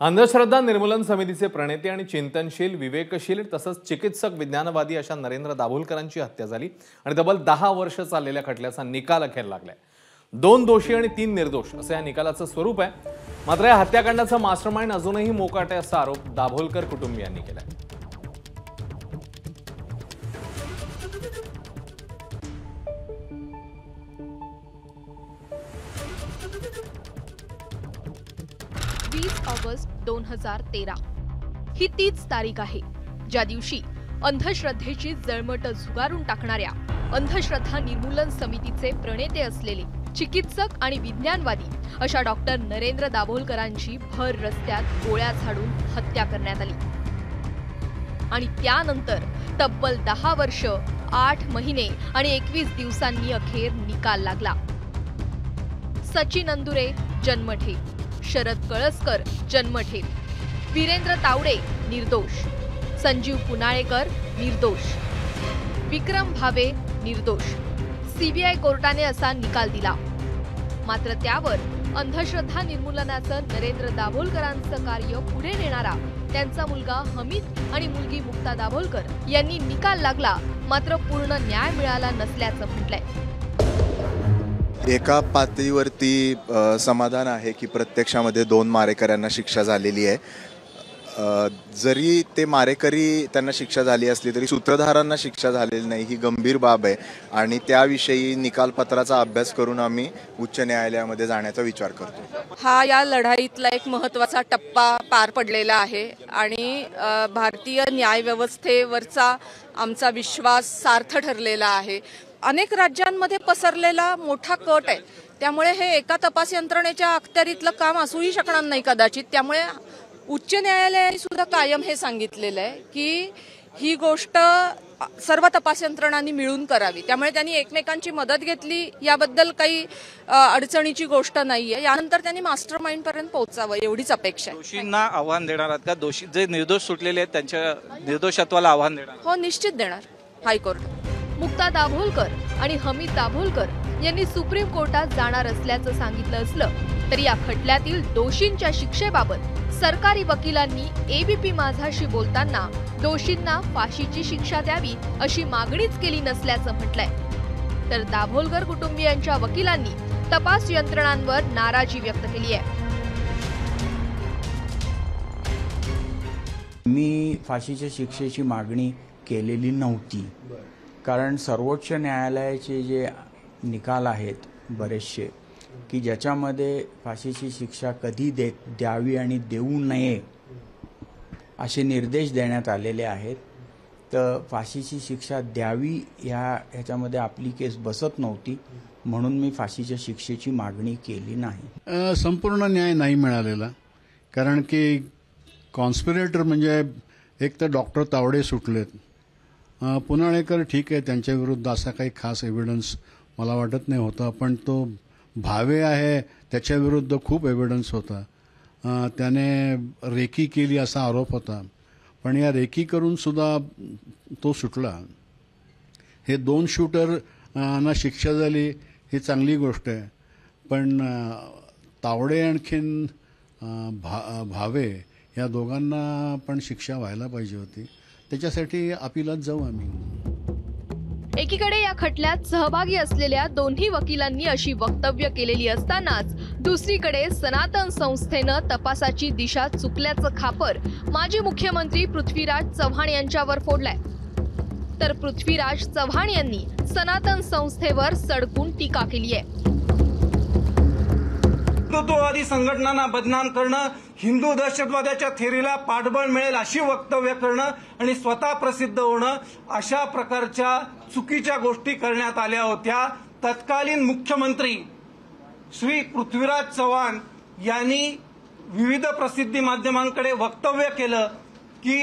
अंधश्रद्धा निर्मूलन समितीचे प्रणेते आणि चिंतनशील, विवेकशील तसंच चिकित्सक, विज्ञानवादी अशा नरेंद्र दाभोलकरांची हत्या झाली आणि तब्बल 10 वर्ष चाललेल्या खटल्याचा निकाल अखेर लागलाय। 2 दोषी आणि 3 निर्दोष असं या निकालाचं स्वरूप आहे। मात्र या हत्याकांडाचा मास्टरमाइंड अजूनही मोकाट आहे असा आरोप दाभोलकर कुटुंबियांनी केलाय। 20 ऑगस्ट 2013 ही तीच तारीख आहे ज्या दिवशी अंधश्रद्धेची जळमट झुगारून टाकणाऱ्या अंधश्रद्धा निर्मूलन समितीचे प्रणेते असलेले चिकित्सक आणि विज्ञानवादी अशा डॉक्टर नरेंद्र दाभोलकरांची भर रस्त्यात गोळ्या झाडून हत्या करण्यात आली। आणि त्यानंतर तब्बल 10 वर्ष 8 महिने आणि 21 दिवसांनी अखेर निकाल लागला। सचिन अंदुरे जन्मठेप, शरद कळसकर जन्मठेप, वीरेंद्र तावडे निर्दोष, संजीव पुनाळेकर निर्दोष, विक्रम भावे निर्दोष। सीबीआय कोर्टाने असा निकाल दिला। मात्र त्यावर अंधश्रद्धा निर्मूलनाचं नरेंद्र दाभोलकरांचं कार्य पुढे नेणारा त्यांचा मुलगा हमीद आणि मुलगी मुक्ता दाभोलकर यांनी निकाल लागला मात्र पूर्ण न्याय मिळाला नसल्याचं म्हटलंय। एका पातळीवरती समाधान आहे की प्रत्यक्षामध्ये 2 मारेकऱ्यांना शिक्षा झालेली आहे। जरी ते मारेकरी त्यांना शिक्षा झाली असली तरी सूत्रधारांना शिक्षा झालेली नाही, ही गंभीर बाब आहे आणि त्याविषयी निकालपत्राचा अभ्यास करून आम्ही उच्च न्यायालयामध्ये जाण्याचा विचार करतो। हा या लढाईतला एक महत्त्वाचा टप्पा पार पडलेला आहे आणि भारतीय न्यायव्यवस्थेवरचा आमचा विश्वास सार्थ ठरलेला आहे। अनेक राज्यांमध्ये पसरलेला मोठा कट आहे, त्यामुळे हे एका तपास यंत्रणेच्या अखत्यारीतलं काम असूही शकणार नाही कदाचित। त्यामुळे उच्च न्यायालयाने सुद्धा कायम हे सांगितलेलं आहे की ही गोष्ट सर्व तपास यंत्रणांनी मिळून करावी। त्यामुळे त्यांनी एकमेकांची मदत घेतली, याबद्दल काही अडचणीची गोष्ट नाहीये। यानंतर त्यांनी मास्टर माइंड पर्यंत पोहोचावं एवढीच अपेक्षा आहे। दोषींना आव्हान देणार आहात का? दोषी जे निर्दोष सुटलेले आहेत त्यांच्या निर्दोषत्वाला आव्हान देणार? हो, निश्चित देणार हायकोर्ट। मुक्ता दाभोलकर आणि हमीद दाभोलकर यांनी सुप्रीम कोर्टात जाणार असल्याचं सांगितलं असलं तरी या खटल्यातील दोषींच्या शिक्षेबाबत सरकारी वकिलांनी एबीपी माझाशी बोलताना दोषींना फाशीची शिक्षा द्यावी अशी मागणीच केली नसल्याचं म्हटलंय। तर दाभोलकर कुटुंबियांच्या वकिलांनी तपास यंत्रणांवर नाराजी व्यक्त केली आहे। मी फाशीच्या शिक्षेची मागणी केलेली नव्हती, कारण सर्वोच्च न्यायालयाचे जे निकाल आहेत बरेचसे की ज्याच्यामध्ये फाशीची शिक्षा कधी द्यावी आणि देऊ नये असे निर्देश देण्यात आलेले आहेत। तर फाशीची शिक्षा द्यावी ह्याच्यामध्ये आपली केस बसत नव्हती, म्हणून मी फाशीच्या शिक्षेची मागणी केली नाही। संपूर्ण न्याय नाही मिळालेला, कारण की कॉन्स्पिरेटर म्हणजे एक तर डॉक्टर तावडे सुटलेत, पुनाळेकर ठीक आहे, त्यांच्या विरुद्ध असा काही खास एव्हिडन्स मला वाटत नाही होता, पण तो भावे आहे त्याच्या विरुद्ध खूप एव्हिडन्स होता। त्याने रेकी केली असा आरोप होता, पण या रेकी करून सुद्धा तो सुटला। हे 2 शूटर ना शिक्षा झाली ही चांगली गोष्ट आहे, पण तावडे आणखीन भावे या दोघांना पण शिक्षा व्हायला पाहिजे होती। त्याच्यासाठी अपिलात जाऊ आम्ही। एकीकडे या खटल्यात सहभागी असलेल्या दोन्ही वकिलांनी अशी वक्तव्य केलेली असतानाच दुसरीकडे सनातन संस्थेनं तपासाची दिशा चुकल्याचं खापर माजी मुख्यमंत्री पृथ्वीराज चव्हाण यांच्यावर फोडलंय। तर पृथ्वीराज चव्हाण यांनी सनातन संस्थेवर सडकून टीका केली आहे। हिंदुत्ववादी संघटनांना बदनाम करणं, हिंदू दहशतवादाच्या थेरीला पाठबळ मिळेल अशी वक्तव्य करणं आणि स्वतः प्रसिद्ध होणं अशा प्रकारच्या चुकीच्या गोष्टी करण्यात आल्या होत्या। तत्कालीन मुख्यमंत्री श्री पृथ्वीराज चव्हाण यांनी विविध प्रसिद्धी माध्यमांकडे वक्तव्य केलं की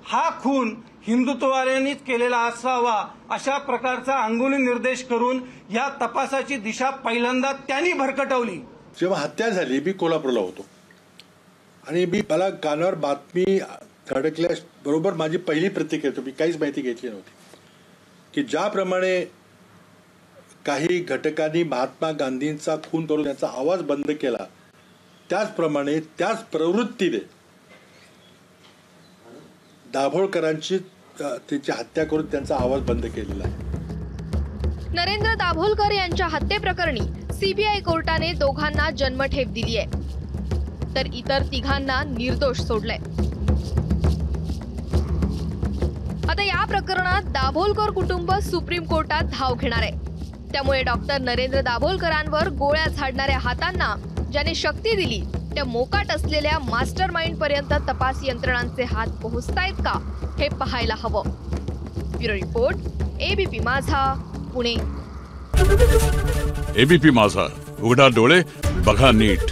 हा खून हिंदुत्ववाद्यांनीच केलेला असावा, अशा प्रकारचा अंगुली निर्देश करून या तपासाची दिशा पहिल्यांदा त्यांनी भरकटवली। जेव्हा हत्या झाली मी कोल्हापूरला होतो आणि मला कानावर बातमी धडकल्याबरोबर माझी पहिली प्रतिक्रिया होती, मी काहीच माहिती घेतली नव्हती, की ज्याप्रमाणे काही घटकांनी महात्मा गांधींचा खून करून त्यांचा आवाज बंद केला त्याचप्रमाणे त्याच प्रवृत्तीने दाभोळकरांची त्यांची हत्या करून त्यांचा आवाज बंद केलेला आहे. नरेंद्र दाभोलकर यांच्या हत्येप्रकरणी सीबीआय कोर्टाने दोघांना जन्मठेप दिली आहे, तर इतर तिघांना निर्दोष सोडलंय. आता या प्रकरणात दाभोलकर कुटुंब सुप्रीम कोर्टात धाव घेणार आहे. त्यामुळे डॉक्टर नरेंद्र दाभोलकरांवर गोळ्या झाडणाऱ्या हातांना ज्याने शक्ती दिली त्या मोकाट असलेल्या मास्टर माइंड पर्यंत तपास यंत्रणांचे हात पोहोचतायत का हे पाहायला हवं. ब्युरो रिपोर्ट, एबीपी माझा, पुणे. एबीपी माझा, उघडा डोळे बघा नीट.